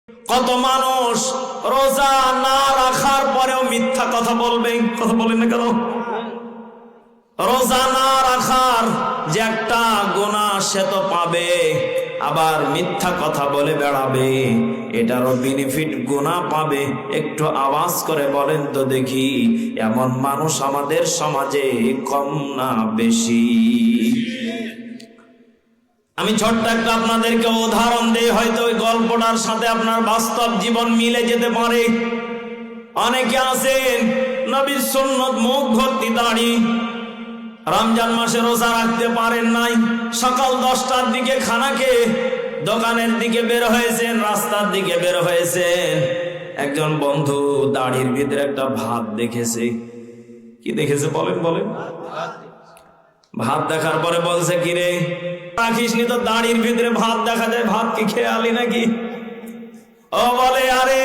কত মানুষ রোজা না রাখার পরেও মিথ্যা কথা বলবে, কথা বলেন না কেন? রোজা না রাখার যে একটা গুনাহ সে তো পাবে, আবার মিথ্যা কথা বলে বেড়াবে, এটারও বেনিফিট গুনাহ পাবে। একটু আওয়াজ করে বলেন তো দেখি, এমন মানুষ আমাদের সমাজে কম না বেশি? আমি ছোট্ট একটা আপনাদেরকে উদাহরণ দেই, হয়তো ওই গল্পটার সাথে আপনার বাস্তব জীবন মিলে যেতে পারে। অনেকে আছেন নবীর সুন্নত, মুখ ভর্তি দাড়ি, রমজান মাসে রোজা রাখতে পারেন নাই, সকাল 10টার দিকে খানা খেয়ে দোকানের দিকে বের হয়েছেন, রাস্তার দিকে বের হয়েছেন। একজন বন্ধু দাড়ির ভিতরে একটা ভাত দেখেছে। কি দেখেছে বলেন? বলেন। ভাত দেখার পরে বলছে, কিরে রাখিস নি তো, দাড়ির ভিতরে ভাত দেখা যায়, ভাত কি খেয়ে আলি নাকি? ও বলে, আরে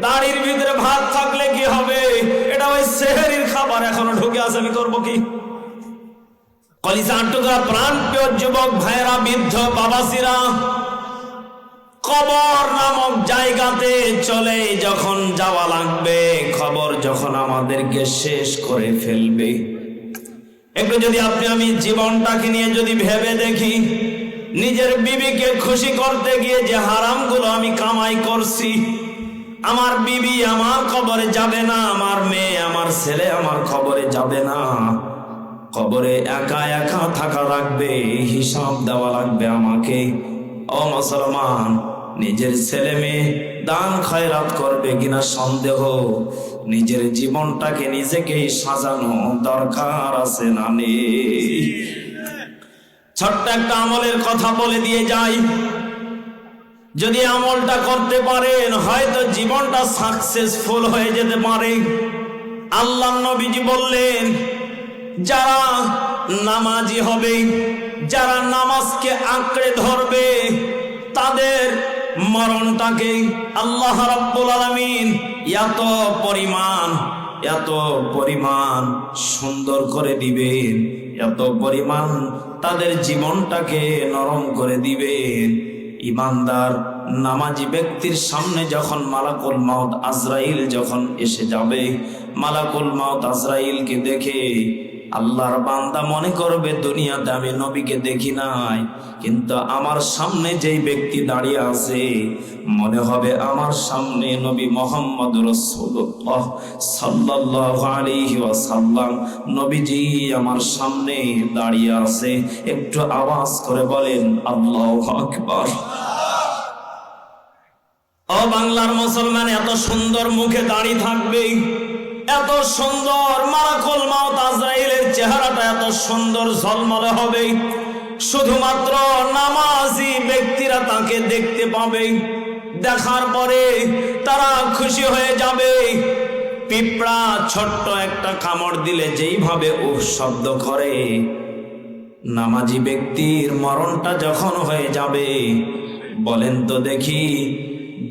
দাড়ির ভিতরে ভাত থাকলে কি হবে, এটা ওই সেহরির খাবার, এখনো ঢুকে আছে, আমি করবো কি? কলিজার টুকরা প্রাণ প্রিয় যুবক ভাইরা, বৃদ্ধ বাবাসিরা, কবর নামক জায়গাতে চলে যখন যাওয়া লাগবে, খবর যখন আমাদেরকে শেষ করে ফেলবে, একটু যদি আপনি আমি জীবনটাকে নিয়ে যদি ভেবে দেখি, নিজের বিবিকে খুশি করতে গিয়ে যে হারামগুলো আমি কামাই করছি, আমার বিবি আমার কবরে যাবে না, আমার মেয়ে আমার ছেলে আমার কবরে যাবে না, কবরে একা একা থাকা লাগবে, হিসাব দেওয়া লাগবে আমাকে। ও মুসলমান, নিজের ছেলে মেয়ে দান খয়রাত করবে কিনা সন্দেহ, নিজের জীবনটাকে নিজেকেই সাজানো দরকার আছে না নেই? ছোট্ট একটা আমলের কথা বলে দিয়ে যাই, যদি আমলটা করতে পারেন হয়তো জীবনটা সাকসেসফুল হয়ে যেতে পারে। আল্লাহর নবীজি বললেন, যারা নামাজি হবে, যারা নামাজকে আঁকড়ে ধরবে, তাদের মরণটাকে আল্লাহ রাব্বুল আলামিন এত পরিমাণ সুন্দর করে দিবেন, এত পরিমাণ তাদের জীবনটাকে নরম করে দিবেন। ইমানদার নামাজি ব্যক্তির সামনে যখন মালাকুল মাউত আজরাইল যখন এসে যাবে, মালাকুল মাউত আজরাইলকে দেখে আল্লাহর বান্দা মনে করবে, দুনিয়াতে আমি নবীকে দেখি নাই, কিন্তু আমার সামনে যেই ব্যক্তি দাঁড়িয়ে আছে মনে হবে আমার সামনে নবী মুহাম্মদ রাসূলুল্লাহ সাল্লাল্লাহু আলাইহি ওয়াসাল্লাম, নবীজি আমার সামনে দাঁড়িয়ে আছে। একটু আওয়াজ করে বলেন আল্লাহু আকবার। ও বাংলার মুসলমান, এত সুন্দর মুখে দাড়ি থাকবে, এত সুন্দর মালাকুল মাউত আজরাইলের চেহারাটা এত সুন্দর ঝলমলে হবে, শুধুমাত্র নামাজি ব্যক্তিরা তাকে দেখতে পাবে, দেখার পরে তারা খুশি হয়ে যাবে। পিঁপড়া ছোট্ট একটা কামড় দিলে যেইভাবে উফ শব্দ করে, নামাজি ব্যক্তির মরণটা যখন হয়ে যাবে, বলেন তো দেখি,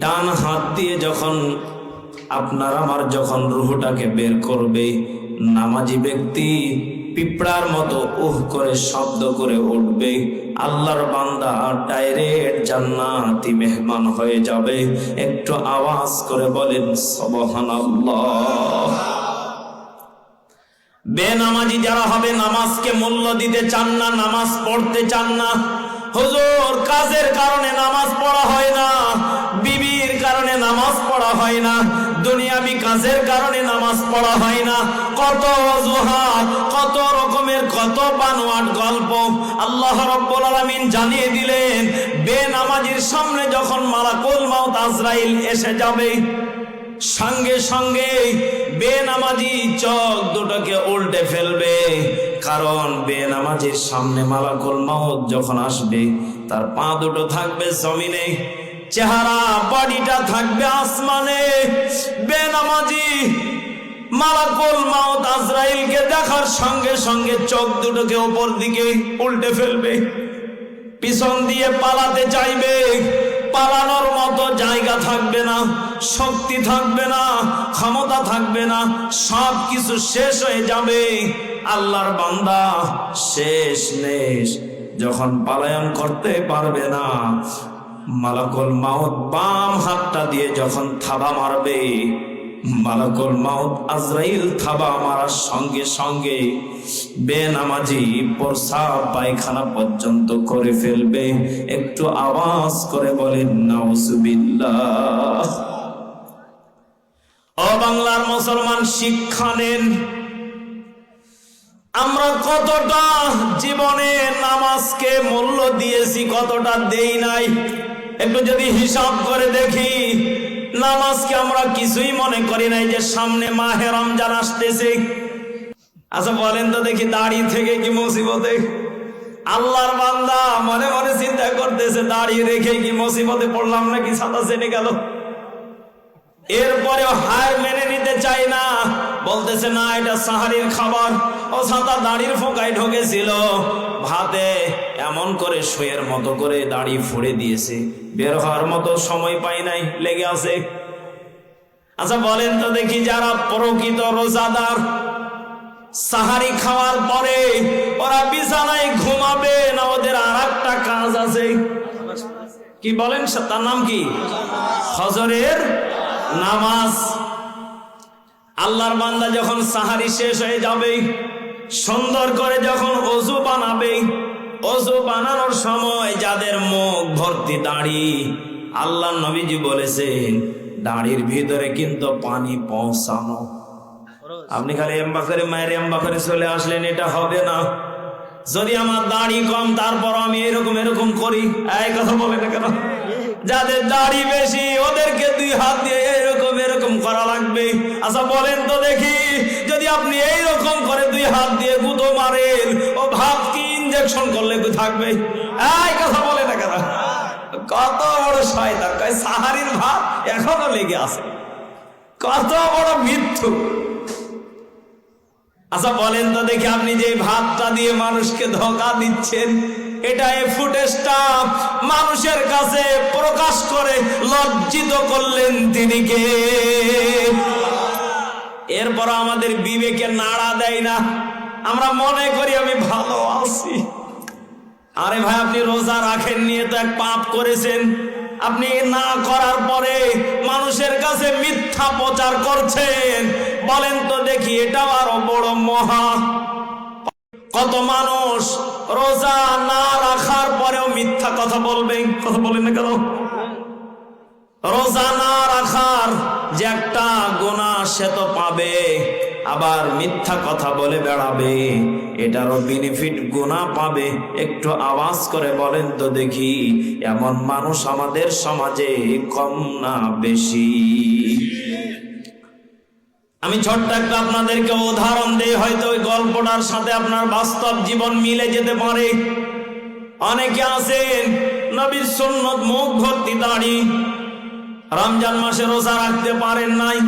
ডান হাত দিয়ে যখন আপনার আমার যখন রুহটাকে বের করবে, নামাজি ব্যক্তি পিঁপড়ার মতো উহ করে শব্দ করে উঠবে, আল্লাহর বান্দা ডাইরেক্ট জান্নাতি মেহমান হয়ে যাবে। একটু আওয়াজ করে বলেন সুবহানাল্লাহ। বেনামাজি যারা হবে, নামাজকে মূল্য দিতে চান না, নামাজ পড়তে চান না, হুজুর কাজের কারণে নামাজ পড়া হয় না, বিবির কারণে নামাজ পড়া হয় না, দুনিয়াবি কাজের কারণে নামাজ পড়া হয় না, কত অজুহাত, কত রকমের কত বানোয়াট গল্প আল্লাহ রাব্বুল আলামিন জানিয়ে দিলেন। বেনামাজির সামনে যখন মালাকুল মাউত আজরাইল এসে যাবে, সঙ্গে সঙ্গে বেনামাজি চোখ দুটোকে উল্টে ফেলবে, কারণ বেনামাজির সামনে মালাকুল মাউত যখন আসবে, তার পা দুটো থাকবে জমিনে, চেহারা বডিটা থাকবে আসমানে। বেনামাজি মালাকুল মাউত আজরাইলকে দেখার সঙ্গে সঙ্গে চোখ দুটোকে উপর দিকে উল্টে ফেলবে, পিছন দিয়ে পালাতে চাইবে, পালানোর মতো জায়গা থাকবে না, শক্তি থাকবে না, ক্ষমতা থাকবে না, সব কিছু শেষ হয়ে যাবে। আল্লাহর বান্দা শেষ যখন পালায়ন করতে পারবে না, মালাকুল মাউত বাম হাতটা দিয়ে যখন থাবা মারবে, মালাকুল মাউত আজরাইল থাবা মারার সঙ্গে সঙ্গে বেনামাজি প্রস্রাব পায়খানা পর্যন্ত করে ফেলবে। একটু আওয়াজ করে বলেন নাউজুবিল্লাহ। ও বাংলার মুসলমান, শিক্ষা নেন। আমরা কতটা জীবনে নামাজকে মূল্য দিয়েছি, কতটা দেই নাই, একটু যদি হিসাব করে দেখি। নামাজকে আমরা কিছুই মনে করি নাই যে সামনে মাহে রমজান আসতেছে। আচ্ছা বলেন তো দেখি, দাড়ি থেকে কি মুসিবতে? আল্লাহর বান্দা মনে মনে চিন্তা করতেছে, দাড়ি রেখে কি মুসিবতে পড়লাম নাকি, ছাতা ছেড়ে গেল। এরপরেও হার মেনে নিতে চাই না, বলতেছে না এটা সাহারির খাবার। ও ছাতা দাড়ির ফোঁকায় ঢোকেছিল, ভাতে এমন করে শুয়ের মতো করে দাড়ি ফুড়ে দিয়েছে, বের হওয়ার মতো সময় পাই নাই, লেগে আছে। আচ্ছা বলেন তো দেখি, যারা প্রকৃত রোজাদার সাহারি খাওয়ার পরে ওরা বিছানায় ঘুমাবে না, ওদের আর একটা কাজ আছে। কি বলেন? তার নাম কি? ফজরের নামাজ। আল্লাহর বান্দা যখন সাহারি শেষ হয়ে যাবে, সুন্দর করে যখন ওযু বানাবে, ওযু বানানোর সময় যাদের মুখ ভর্তি দাড়ি, আল্লাহর নবীজি বলেছেন দাড়ির ভিতরে কিন্তু পানি পৌঁছানো। আপনি খালি এম্বা করে মায়ের এম্বা করে চলে আসলেন, এটা হবে না। যদি আমার দাড়ি কম তারপর আমি এরকম করি, এই কথা বলে না কেন? যাদের দাড়ি বেশি ওদেরকে দুই হাত দিয়ে এরকম করা লাগবে। আচ্ছা বলেন তো দেখি, যদি আপনি এইরকম করে দুই হাত দিয়ে গুঁতো মারেন, ও ভাত কি ইনজেকশন করলে থাকবে? এই কথা বলে না কেন? কত বড় শয়তান, কয় সাহারির ভাত এখনো লেগে আছে, কত বড় মিথ্যু। আচ্ছা বলেন তো দেখি, আপনি যে ভাতটা দিয়ে মানুষকে ধোঁকা দিচ্ছেন, এটা এই ফুটেজটা মানুষের কাছে প্রকাশ করে লজ্জিত করলেন তিনি কে? এরপর আমাদের বিবেকে নাড়া দেয় না, আমরা মনে করি আমি ভালো আছি। আরে ভাই, আপনি রোজা রাখেন নিয়ে তো এক পাপ করেছেন, আপনি না করার পরে মানুষের কাছে মিথ্যা প্রচার করছেন। বলেন তো দেখি, এটা আরো বড় মহা। কত মানুষ রোজা না রাখার পরেও মিথ্যা কথা বলবে, কথা বলেন না কেন? রোজা না রাখার যে একটা গুনাহ সে তো পাবে, আবার মিথ্যা কথা বলে বেড়াবে, এটারও বেনিফিট গুনাহ পাবে। একটু আওয়াজ করে বলেন তো দেখি, এমন মানুষ আমাদের সমাজে কম না বেশি? আমি ছোট্ট একটা আপনাদেরকে উদাহরণ দেই, হয়তো ওই গল্পটার সাথে আপনার বাস্তব জীবন মিলে যেতে পারে। অনেকে আছেন নবীর সুন্নত, মুখ ভর্তি দাড়ি, রমজান মাসে রোজা রাখতে পারেন নাই,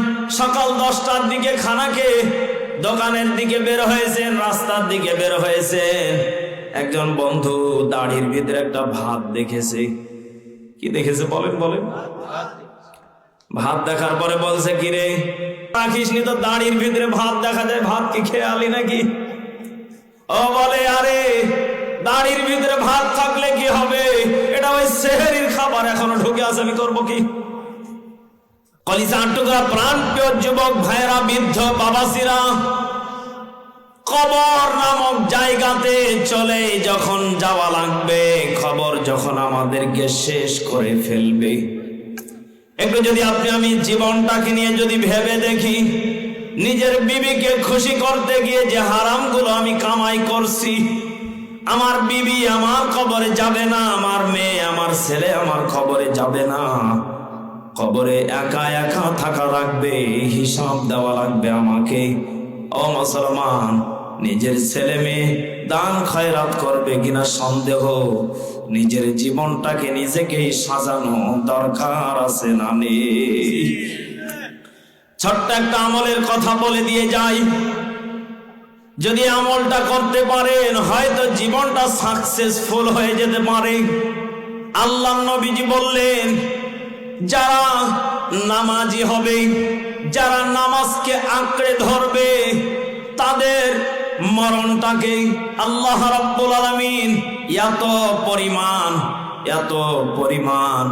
সকাল 10টার দিকে খানা খেয়ে দোকানের দিকে বের হয়েছেন, রাস্তার দিকে বের হয়েছেন। একজন বন্ধু দাড়ির ভিতরে একটা ভাত দেখেছে। কি দেখেছে বলেন? ভাত দেখার পরে বলছে, কিরে রাখিস নি তো, দাড়ির ভিতরে ভাত দেখা যায়, ভাত কি খেয়ে আলি নাকি? ও বলে, আরে দাড়ির ভিতরে ভাত থাকলে কি হবে, এটা ওই সেহরির খাবার, এখনো ঢুকে আছে, আমি করবো কি? কলিজার টুকরা প্রাণ প্রিয় যুবক ভাইরা, বৃদ্ধ বাবাসিরা, কবর নামক জায়গাতে চলে যখন যাওয়া লাগবে, খবর যখন আমাদেরকে শেষ করে ফেলবে, একটু যদি আপনি আমি জীবনটাকে নিয়ে যদি ভেবে দেখি, নিজের বিবিকে খুশি করতে গিয়ে যে হারামগুলো আমি কামাই করছি, আমার বিবি আমার কবরে যাবে না, আমার মেয়ে আমার ছেলে আমার কবরে যাবে না, কবরে একা একা থাকা লাগবে, হিসাব দেওয়া লাগবে আমাকে। ও মুসলমান, নিজের ছেলে মেয়ে দান খয়রাত করবে কিনা সন্দেহ, নিজের জীবনটাকে নিজেকেই সাজানো দরকার আছে না নেই? ছোট্ট একটা আমলের কথা বলে দিয়ে যাই, যদি আমলটা করতে পারেন হয়তো জীবনটা সাকসেসফুল হয়ে যেতে পারে। আল্লাহর নবীজি বললেন, যারা নামাজি হবে, যারা নামাজকে আঁকড়ে ধরবে, তাদের মরণটাকে আল্লাহ রাব্বুল আলামিন এত পরিমাণ এত পরিমাণ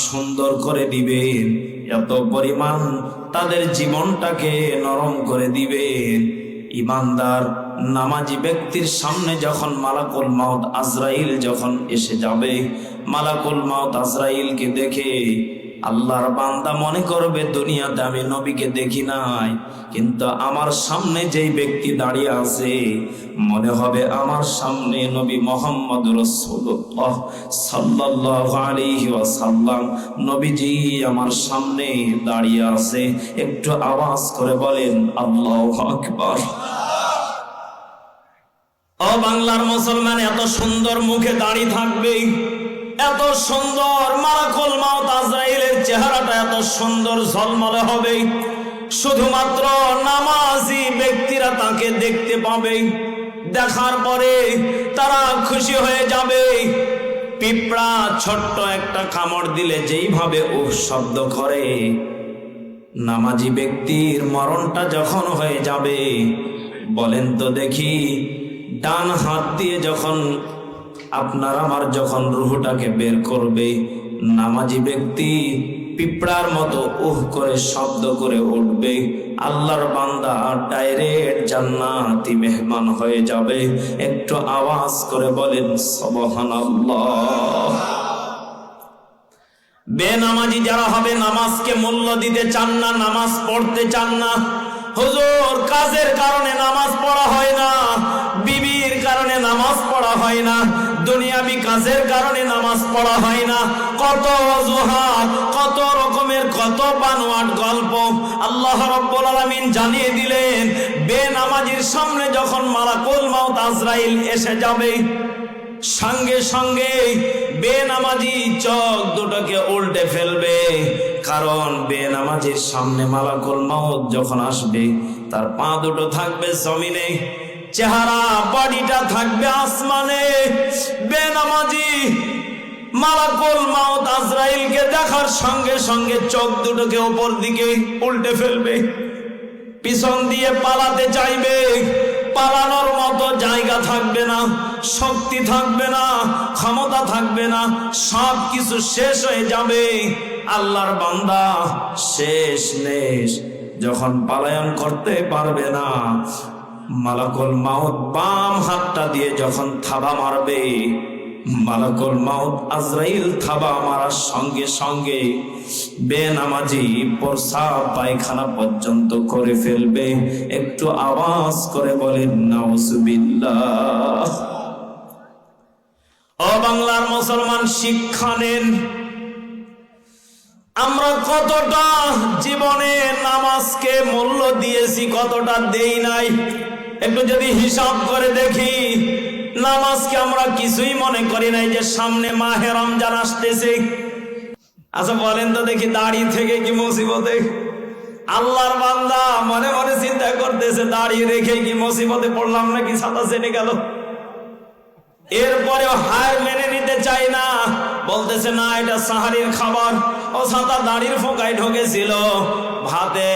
সুন্দর করে দিবেন, এত পরিমাণ তাদের জীবনটাকে নরম করে দিবেন। ইমানদার নামাজি ব্যক্তির সামনে যখন মালাকুল মাউত আজরাইল যখন এসে যাবে, মালাকুল মাউত আজরাইলকে দেখে আল্লাহর বান্দা মনে করবে দুনিয়াতে আমি নবীকে দেখি নাই, কিন্তু আমার সামনে যেই ব্যক্তি দাঁড়িয়ে আছে মনে হবে আমার সামনে নবী মুহাম্মদ রাসূলুল্লাহ সাল্লাল্লাহু আলাইহি ওয়াসাল্লাম, নবীজি আমার সামনে দাঁড়িয়ে আছে। একটু আওয়াজ করে বলেন আল্লাহু আকবার। ও বাংলার মুসলমান, এত সুন্দর মুখে দাঁড়িয়ে থাকবে, এত সুন্দর মালাকুল মাউত আজরাইলের চেহারাটা এত সুন্দর ঝলমলে হবে, শুধুমাত্র নামাজি ব্যক্তিরা তাকে দেখতে পাবে। দেখার পরে তারা খুশি হয়ে যাবে। পিঁপড়া ছোট্ট একটা কামড় দিলে যেইভাবে উফ শব্দ করে, নামাজি ব্যক্তির মরণটা যখন হয়ে যাবে, বলেন তো দেখি, ডান হাত দিয়ে যখন আপনার আমার যখন রুহটাকে বের করবে, নামাজি ব্যক্তি পিঁপড়ার মতো উহ করে শব্দ করে উঠবে। আল্লাহর বান্দা ডাইরেক্ট জান্নাতি মেহমান হয়ে যাবে। একটু আওয়াজ করে বলেন সুবহানাল্লাহ। বেনামাজি যারা হবে, নামাজকে মূল্য দিতে চান না, নামাজ পড়তে চান না। হুজুর কাজের কারণে নামাজ পড়া হয় না, বিবির কারণে নামাজ পড়া হয় না, দুনিয়াবি কাজের কারণে নামাজ পড়া হয় না, কত অজুহাত, কত রকমের কত বানোয়াট গল্প আল্লাহ রাব্বুল আলামিন জানিয়ে দিলেন। বেনামাজির সামনে যখন মালাকুল মাউত আজরাইল এসে যাবে, সঙ্গে সঙ্গে বেনামাজি চোখ দুটোকে উল্টে ফেলবে। কারণ বেনামাজির সামনে মালাকুল মাউত যখন আসবে, তার পা দুটো থাকবে জমিনে, চেহারা বডিটা থাকবে আসমানে। বেনামাজি মালাকুল মাউত আজরাইলকে দেখার সঙ্গে সঙ্গে চোখ দুটোকে উপর দিকে উল্টে ফেলবে, পিছন দিয়ে পালাতে চাইবে, পালানোর মতো জায়গা থাকবে না, শক্তি থাকবে না, ক্ষমতা থাকবে না, সব কিছু শেষ হয়ে যাবে। আল্লাহর বান্দা শেষ নেশ যখন পলায়ন করতে পারবে না, মালাকুল মাউত বাম হাতটা দিয়ে যখন থাবা মারবে, মালাকুল মাউত আজরাইল থাবা মারার সঙ্গে সঙ্গে বেনামাজি প্রস্রাব পায়খানা পর্যন্ত করে ফেলবে। একটু আওয়াজ করে বলেন নাউজুবিল্লাহ। ও বাংলার মুসলমান, শিক্ষা নেন। আমরা কতটা জীবনে নামাজকে মূল্য দিয়েছি, কতটা দেই নাই, একটু যদি হিসাব করে দেখি। নামাজকে আমরা কিছুই মনে করি নাই যে সামনে মাহে রমজান আসতেছে। আচ্ছা বলেন তো দেখি, দাঁড়িয়ে থেকে কি মুসিবতে? আল্লাহর বান্দা মনে মনে চিন্তা করতেছে, দাঁড়িয়ে রেখে কি মুসিবতে পড়লাম নাকি, ছাতা চেনে গেল। এরপরেও হার মেনে নিতে চাই না, বলতেছে না এটা সাহারির খাবার। ও ছাতা দাঁড়ির ফোঁকায় ঢোকেছিল, ভাতে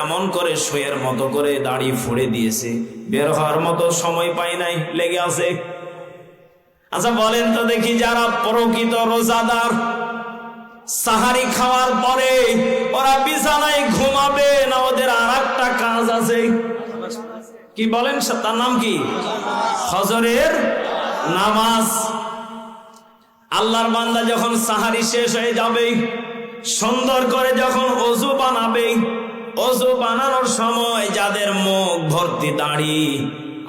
এমন করে শুয়ের মতো করে দাড়ি ফুড়ে দিয়েছে, বের হওয়ার মতো সময় পাই নাই, লেগে আছে। আচ্ছা বলেন তো দেখি, যারা প্রকৃত রোজাদার, সাহারি খাওয়ার পরে ওরা বিছানায় ঘুমাবে না, ওদের আর একটা কাজ আছে। কি বলেন? তার নাম কি? ফজরের নামাজ। আল্লাহর বান্দা যখন সাহারি শেষ হয়ে যাবে, সুন্দর করে যখন ওযু বানাবে, ওযু বানানোর সময় যাদের মুখ ভর্তি দাড়ি,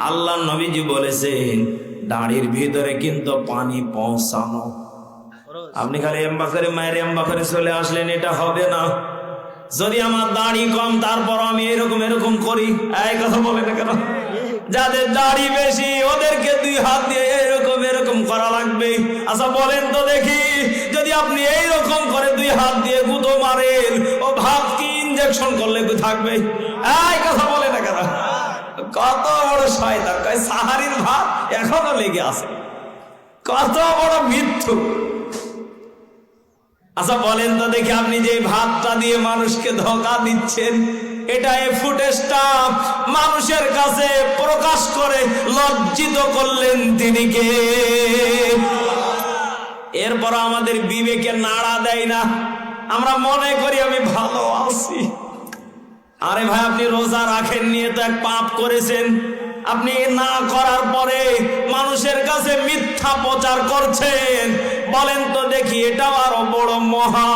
আল্লাহর নবীজি বলেছেন দাড়ির ভিতরে কিন্তু পানি পৌঁছানো। আপনি খালি এম্বা করে মায়ের এম্বা করে চলে আসলেন, এটা হবে না। যদি আমার দাড়ি কম তারপর আমি এরকম এরকম করি, এই কথা বলে না কেন? যাদের দাড়ি বেশি ওদেরকে দুই হাত দিয়ে এরকম এরকম করা লাগবে। আচ্ছা বলেন তো দেখি, যদি আপনি এইরকম করে দুই হাত দিয়ে গুঁতো মারেন, ও ভাত কি ইনজেকশন করলে থাকবে? এই কথা বলে না কেন? কত বড় শয়তান, কয় সাহারির ভাত এখনো লেগে আছে, কত বড় মিথ্যু। আচ্ছা বলেন তো দেখি, আপনি যে ভাতটা দিয়ে মানুষকে ধোঁকা দিচ্ছেন, এটা এই ফুটেজটা মানুষের কাছে প্রকাশ করে লজ্জিত করলেন তিনি কে? এরপর আমাদের বিবেকে নাড়া দেয় না, আমরা মনে করি আমি ভালো আছি। আরে ভাই, আপনি রোজা রাখেন নিয়ে তো এক পাপ করেছেন, আপনি না করার পরে মানুষের কাছে মিথ্যা প্রচার করছেন। বলেন তো দেখি, এটা আরো বড় মহা